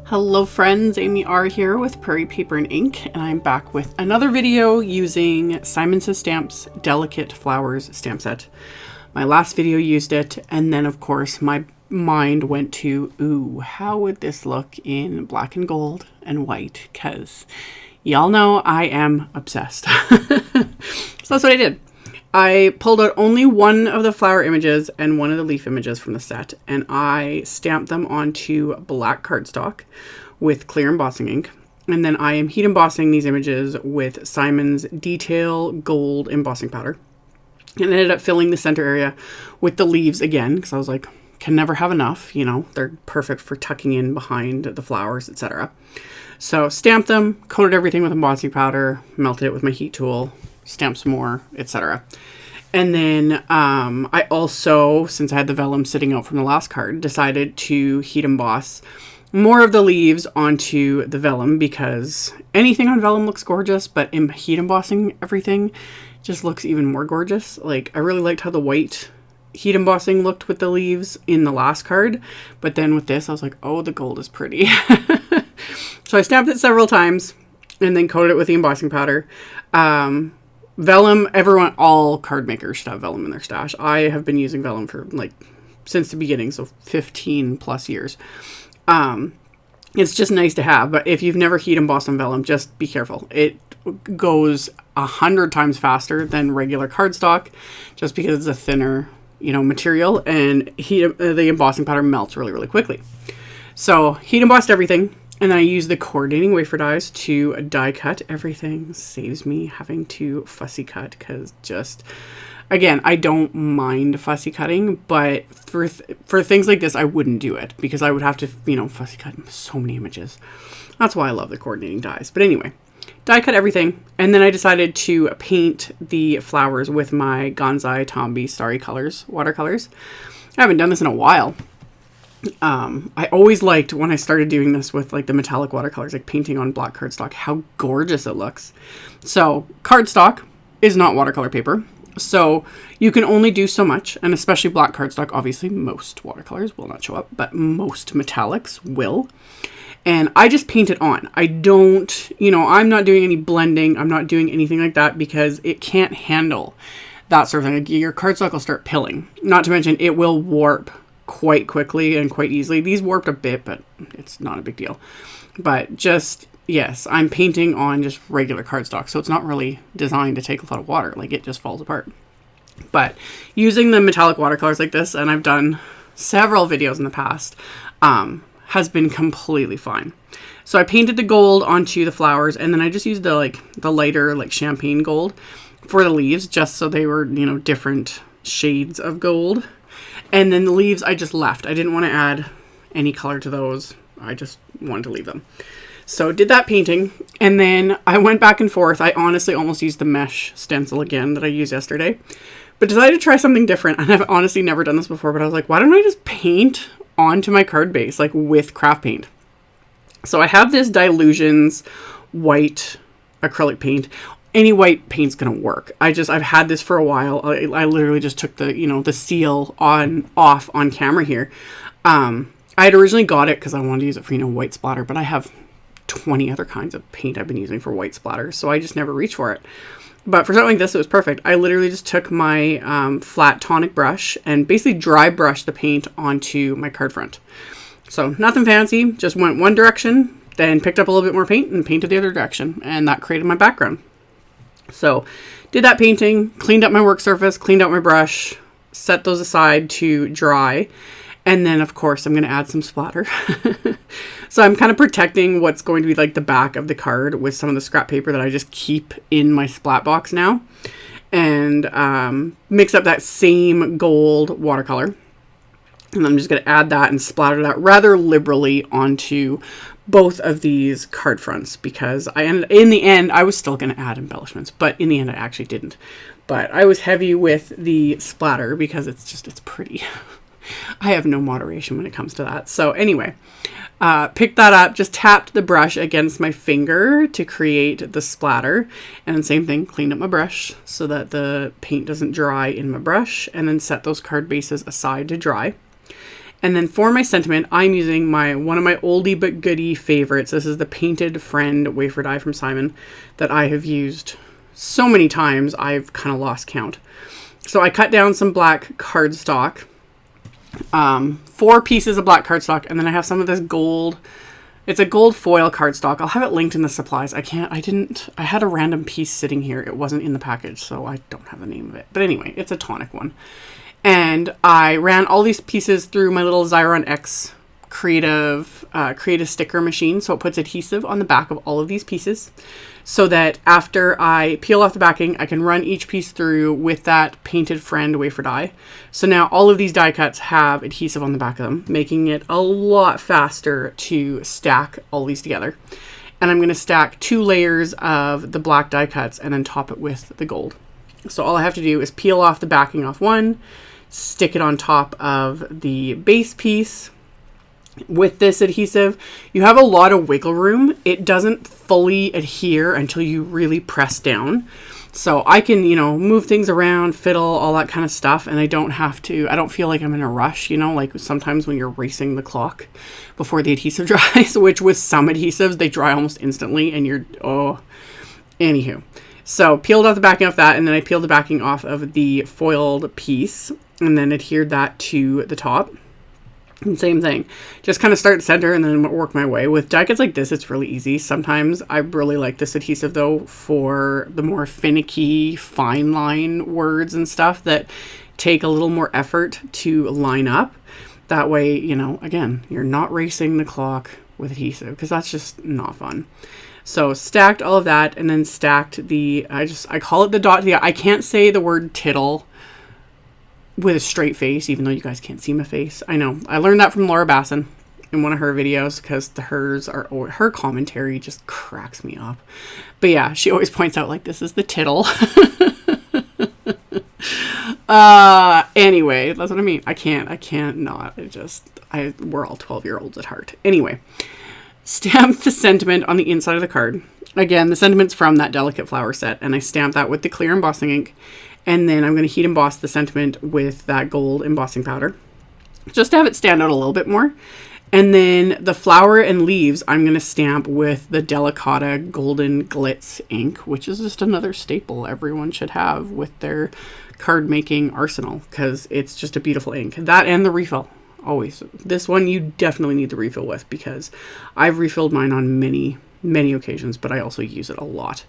Hello friends, AmyR here with Prairie Paper and Ink, and I'm back with another video using Simon Says Stamps Delicate Flowers stamp set. My last video used it, and then of course my mind went to, ooh, how would this look in black and gold and white? Because y'all know I am obsessed. So that's what I did. I pulled out only one of the flower images and one of the leaf images from the set, and I stamped them onto black cardstock with clear embossing ink. And then I am heat embossing these images with Simon's Detail Gold embossing powder. And ended up filling the center area with the leaves again, because I was like, can never have enough, you know, they're perfect for tucking in behind the flowers, etc. So stamped them, coated everything with embossing powder, melted it with my heat tool, stamped some more, etc. And then I also, since I had the vellum sitting out from the last card, decided to heat emboss more of the leaves onto the vellum, because anything on vellum looks gorgeous, but in heat embossing everything just looks even more gorgeous. Like, I really liked how the white heat embossing looked with the leaves in the last card, but then with this I was like, oh, the gold is pretty. So I stamped it several times and then coated it with the embossing powder. Vellum, everyone, all card makers should have vellum in their stash. I have been using vellum for like since the beginning, so 15 plus years. It's just nice to have, but if you've never heat embossed on vellum, just be careful. It goes 100 times faster than regular cardstock, just because it's a thinner, you know, material, and the embossing powder melts really, really quickly. So heat embossed everything. And then I use the coordinating wafer dies to die cut everything. Saves me having to fussy cut, because just, again, I don't mind fussy cutting, but for things like this, I wouldn't do it, because I would have to, you know, fussy cut so many images. That's why I love the coordinating dies. But anyway, die cut everything. And then I decided to paint the flowers with my Gansai Tambi Starry Colors watercolors. I haven't done this in a while. I always liked, when I started doing this with like the metallic watercolors, like painting on black cardstock, how gorgeous it looks. So cardstock is not watercolor paper, so you can only do so much, and especially black cardstock, obviously most watercolors will not show up, but most metallics will. And I just paint it on. I don't, you know, I'm not doing any blending. I'm not doing anything like that, because it can't handle that sort of thing. Like, your cardstock will start pilling. Not to mention, it will warp quite quickly and quite easily. These warped a bit, but it's not a big deal. But just, yes, I'm painting on just regular cardstock, so it's not really designed to take a lot of water. Like, it just falls apart. But using the metallic watercolors like this, and I've done several videos in the past, has been completely fine. So I painted the gold onto the flowers, and then I just used the lighter, like, champagne gold for the leaves, just so they were, you know, different shades of gold. And then the leaves I just left. I didn't want to add any color to those. I just wanted to leave them. So did that painting, and then I went back and forth. I honestly almost used the mesh stencil again that I used yesterday, but decided to try something different. And I've honestly never done this before, but I was like, why don't I just paint onto my card base, like with craft paint? So I have this Dylusions white acrylic paint. Any white paint's gonna work. I've had this for a while. I literally just took the, you know, the seal off on camera here. I had originally got it because I wanted to use it for, you know, white splatter, but I have 20 other kinds of paint I've been using for white splatter, so I just never reached for it. But for something like this, it was perfect. I literally just took my flat Tonic brush and basically dry brushed the paint onto my card front. So nothing fancy, just went one direction, then picked up a little bit more paint and painted the other direction, and that created my background. So did that painting, cleaned up my work surface, cleaned out my brush, set those aside to dry. And then of course I'm going to add some splatter. So I'm kind of protecting what's going to be like the back of the card with some of the scrap paper that I just keep in my splat box now. And mix up that same gold watercolor. And I'm just going to add that and splatter that rather liberally onto both of these card fronts, because in the end, I was still going to add embellishments, but in the end, I actually didn't. But I was heavy with the splatter because it's pretty. I have no moderation when it comes to that. So anyway, picked that up, just tapped the brush against my finger to create the splatter. And then same thing, cleaned up my brush so that the paint doesn't dry in my brush, and then set those card bases aside to dry. And then for my sentiment, I'm using one of my oldie but goodie favorites. This is the Painted Friend wafer die from Simon that I have used so many times I've kind of lost count. So I cut down some black cardstock, 4 pieces of black cardstock, and then I have some of this gold. It's a gold foil cardstock. I'll have it linked in the supplies. I had a random piece sitting here. It wasn't in the package, so I don't have the name of it. But anyway, it's a Tonic one. And I ran all these pieces through my little Xyron X creative sticker machine. So it puts adhesive on the back of all of these pieces, so that after I peel off the backing, I can run each piece through with that Painted Friend wafer die. So now all of these die cuts have adhesive on the back of them, making it a lot faster to stack all these together. And I'm going to stack 2 layers of the black die cuts and then top it with the gold. So all I have to do is peel off the backing off one, stick it on top of the base piece. With this adhesive, you have a lot of wiggle room. It doesn't fully adhere until you really press down. So I can, move things around, fiddle, all that kind of stuff. And I don't feel like I'm in a rush, like sometimes when you're racing the clock before the adhesive dries, which with some adhesives, they dry almost instantly and anywho. So peeled off the backing off that, and then I peeled the backing off of the foiled piece and then adhered that to the top. And same thing, just kind of start center and then work my way. With die cuts like this, it's really easy. Sometimes I really like this adhesive though for the more finicky fine line words and stuff that take a little more effort to line up. That way, again, you're not racing the clock with adhesive, because that's just not fun. So stacked all of that, and then stacked I call it the dot. Yeah, I can't say the word tittle with a straight face, even though you guys can't see my face. I know. I learned that from Laura Basson in one of her videos, because her commentary just cracks me up. But yeah, she always points out like, this is the tittle. Anyway, that's what I mean. I can't not. We're all 12-year-olds at heart. Anyway, stamp the sentiment on the inside of the card. Again, the sentiment's from that Delicate Flower set, and I stamped that with the clear embossing ink. And then I'm going to heat emboss the sentiment with that gold embossing powder, just to have it stand out a little bit more. And then the flower and leaves, I'm going to stamp with the Delicata Golden Glitz ink, which is just another staple everyone should have with their card making arsenal, because it's just a beautiful ink. That and the refill, always. This one you definitely need the refill with, because I've refilled mine on many, many occasions, but I also use it a lot.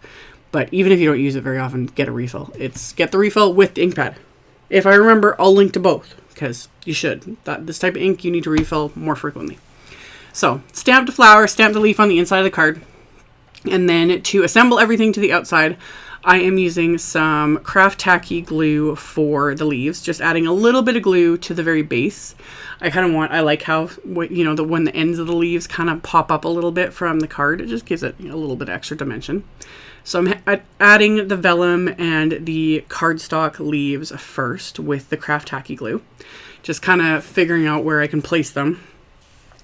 But even if you don't use it very often, get a refill. Get the refill with the ink pad. If I remember, I'll link to both, because you should. This type of ink, you need to refill more frequently. So, stamp the flower, stamp the leaf on the inside of the card. And then to assemble everything to the outside, I am using some Kuretake glue for the leaves. Just adding a little bit of glue to the very base. I like how, when the ends of the leaves kind of pop up a little bit from the card. It just gives it a little bit extra dimension. So I'm adding the vellum and the cardstock leaves first with the Kuretake glue. Just kind of figuring out where I can place them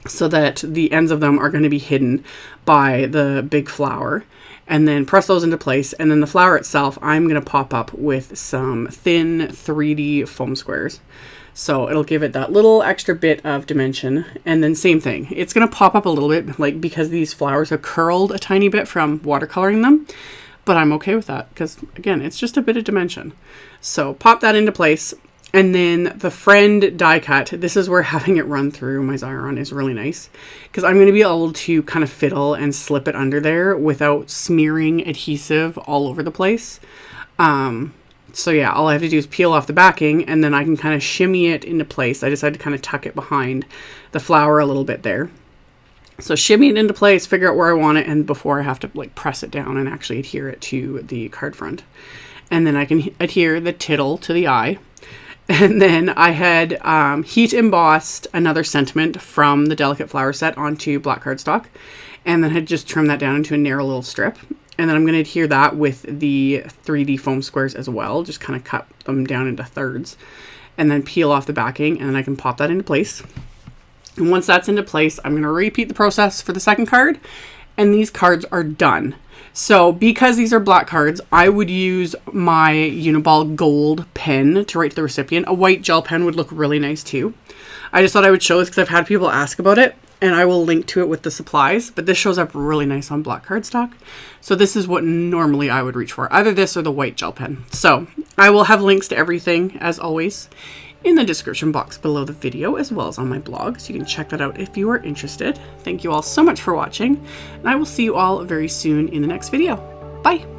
so that the ends of them are going to be hidden by the big flower. And then press those into place. And then the flower itself, I'm going to pop up with some thin 3D foam squares. So it'll give it that little extra bit of dimension. And then same thing. It's going to pop up a little bit, because these flowers are curled a tiny bit from watercoloring them. But I'm okay with that, because again, it's just a bit of dimension. So pop that into place. And then the friend die cut, this is where having it run through my Xyron is really nice, because I'm going to be able to kind of fiddle and slip it under there without smearing adhesive all over the place. So yeah, all I have to do is peel off the backing, and then I can kind of shimmy it into place. I decided to kind of tuck it behind the flower a little bit there. So shimmy it into place, figure out where I want it, and before I have to press it down and actually adhere it to the card front. And then I can adhere the tittle to the eye. And then I had heat embossed another sentiment from the Delicate Flower set onto black cardstock, and then had just trimmed that down into a narrow little strip. And then I'm going to adhere that with the 3D foam squares as well, just kind of cut them down into thirds, and then peel off the backing, and then I can pop that into place. And once that's into place, I'm going to repeat the process for the second card, and these cards are done. So because these are black cards, I would use my Uniball gold pen to write to the recipient. A white gel pen would look really nice too. I just thought I would show this because I've had people ask about it, and I will link to it with the supplies, but this shows up really nice on black cardstock. So this is what normally I would reach for, either this or the white gel pen. So I will have links to everything, as always, in the description box below the video, as well as on my blog, so you can check that out if you are interested. Thank you all so much for watching, and I will see you all very soon in the next video. Bye!